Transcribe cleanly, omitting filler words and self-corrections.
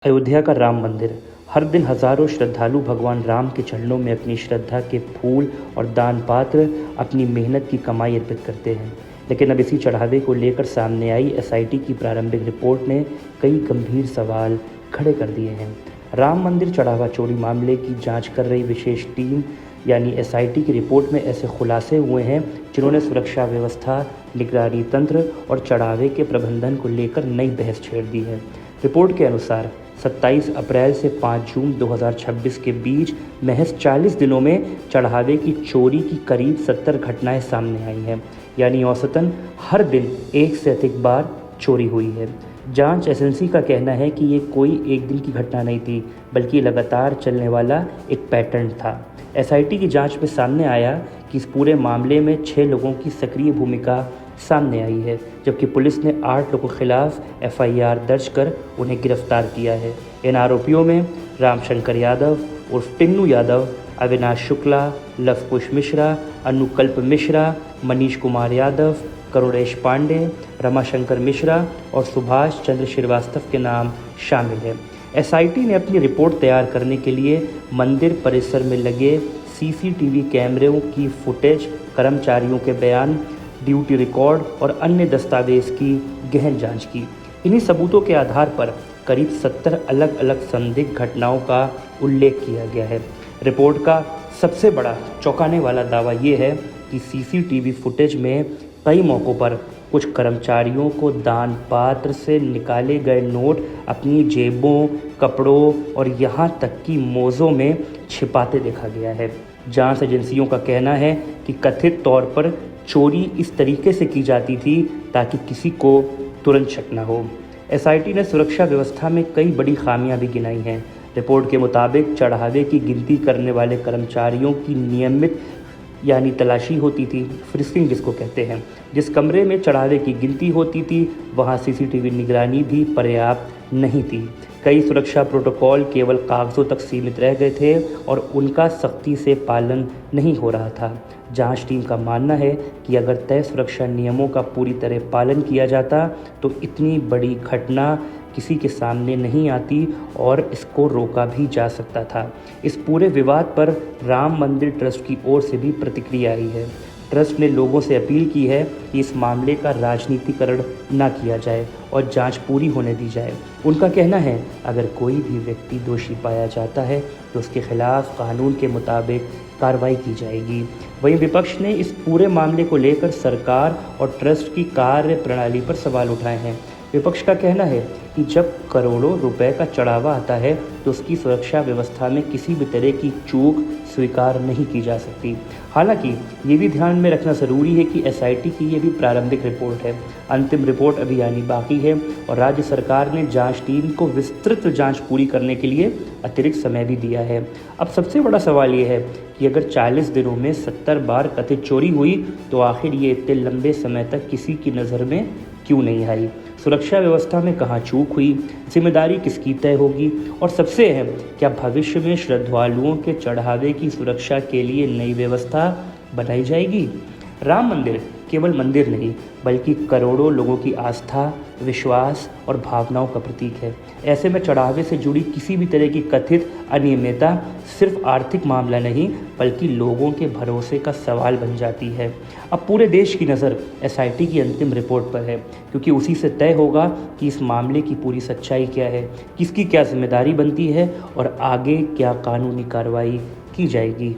अयोध्या का राम मंदिर। हर दिन हजारों श्रद्धालु भगवान राम के चरणों में अपनी श्रद्धा के फूल और दान पात्र, अपनी मेहनत की कमाई अर्पित करते हैं। लेकिन अब इसी चढ़ावे को लेकर सामने आई एसआईटी की प्रारंभिक रिपोर्ट ने कई गंभीर सवाल खड़े कर दिए हैं। राम मंदिर चढ़ावा चोरी मामले की जांच कर रही विशेष टीम यानी एसआईटी की रिपोर्ट में ऐसे खुलासे हुए हैं जिन्होंने सुरक्षा व्यवस्था, निगरानी तंत्र और चढ़ावे के प्रबंधन को लेकर नई बहस छेड़ दी है। रिपोर्ट के अनुसार 27 अप्रैल से 5 जून 2026 के बीच महज 40 दिनों में चढ़ावे की चोरी की करीब 70 घटनाएं सामने आई हैं, यानी औसतन हर दिन एक से अधिक बार चोरी हुई है। जांच एजेंसी का कहना है कि ये कोई एक दिन की घटना नहीं थी, बल्कि लगातार चलने वाला एक पैटर्न था। एसआईटी की जांच में सामने आया कि इस पूरे मामले में 6 लोगों की सक्रिय भूमिका सामने आई है, जबकि पुलिस ने 8 लोगों के खिलाफ एफआईआर दर्ज कर उन्हें गिरफ्तार किया है। इन आरोपियों में रामशंकर यादव उर्फ टिन्नू यादव, अविनाश शुक्ला, लवकुश मिश्रा, अनुकल्प मिश्रा, मनीष कुमार यादव, करुणेश पांडे, रमाशंकर मिश्रा और सुभाष चंद्र श्रीवास्तव के नाम शामिल हैं। एसआईटी ने अपनी रिपोर्ट तैयार करने के लिए मंदिर परिसर में लगे सीसीटीवी कैमरों की फुटेज, कर्मचारियों के बयान, ड्यूटी रिकॉर्ड और अन्य दस्तावेज की गहन जांच की। इन्हीं सबूतों के आधार पर करीब 70 अलग अलग संदिग्ध घटनाओं का उल्लेख किया गया है। रिपोर्ट का सबसे बड़ा चौंकाने वाला दावा ये है कि सीसीटीवी फुटेज में कई मौक़ों पर कुछ कर्मचारियों को दान पात्र से निकाले गए नोट अपनी जेबों, कपड़ों और यहाँ तक कि मोज़ों में छिपाते देखा गया है। जांच एजेंसियों का कहना है कि कथित तौर पर चोरी इस तरीके से की जाती थी ताकि किसी को तुरंत शक न हो। एसआईटी ने सुरक्षा व्यवस्था में कई बड़ी खामियां भी गिनाई हैं। रिपोर्ट के मुताबिक चढ़ावे की गिनती करने वाले कर्मचारियों की नियमित यानी तलाशी होती थी, फ्रिस्किंग जिसको कहते हैं। जिस कमरे में चढ़ावे की गिनती होती थी वहाँ सीसीटीवी निगरानी भी पर्याप्त नहीं थी। कई सुरक्षा प्रोटोकॉल केवल कागज़ों तक सीमित रह गए थे और उनका सख्ती से पालन नहीं हो रहा था। जांच टीम का मानना है कि अगर तय सुरक्षा नियमों का पूरी तरह पालन किया जाता तो इतनी बड़ी घटना किसी के सामने नहीं आती और इसको रोका भी जा सकता था। इस पूरे विवाद पर राम मंदिर ट्रस्ट की ओर से भी प्रतिक्रिया आई है। ट्रस्ट ने लोगों से अपील की है कि इस मामले का राजनीतिकरण न किया जाए और जांच पूरी होने दी जाए। उनका कहना है अगर कोई भी व्यक्ति दोषी पाया जाता है तो उसके खिलाफ कानून के मुताबिक कार्रवाई की जाएगी। वहीं विपक्ष ने इस पूरे मामले को लेकर सरकार और ट्रस्ट की कार्य प्रणाली पर सवाल उठाए हैं। विपक्ष का कहना है कि जब करोड़ों रुपए का चढ़ावा आता है तो उसकी सुरक्षा व्यवस्था में किसी भी तरह की चूक स्वीकार नहीं की जा सकती। हालांकि ये भी ध्यान में रखना ज़रूरी है कि एसआईटी की ये भी प्रारंभिक रिपोर्ट है, अंतिम रिपोर्ट अभी आनी बाकी है और राज्य सरकार ने जांच टीम को विस्तृत जांच पूरी करने के लिए अतिरिक्त समय भी दिया है। अब सबसे बड़ा सवाल ये है कि अगर 40 दिनों में 70 बार कथित चोरी हुई तो आखिर ये इतने लंबे समय तक किसी की नज़र में क्यों नहीं आई? सुरक्षा व्यवस्था में कहाँ चूक हुई? जिम्मेदारी किसकी तय होगी? और सबसे अहम, क्या भविष्य में श्रद्धालुओं के चढ़ावे की सुरक्षा के लिए नई व्यवस्था बनाई जाएगी? राम मंदिर केवल मंदिर नहीं बल्कि करोड़ों लोगों की आस्था, विश्वास और भावनाओं का प्रतीक है। ऐसे में चढ़ावे से जुड़ी किसी भी तरह की कथित अनियमितता सिर्फ आर्थिक मामला नहीं बल्कि लोगों के भरोसे का सवाल बन जाती है। अब पूरे देश की नज़र एसआईटी की अंतिम रिपोर्ट पर है, क्योंकि उसी से तय होगा कि इस मामले की पूरी सच्चाई क्या है, किसकी क्या जिम्मेदारी बनती है और आगे क्या कानूनी कार्रवाई की जाएगी।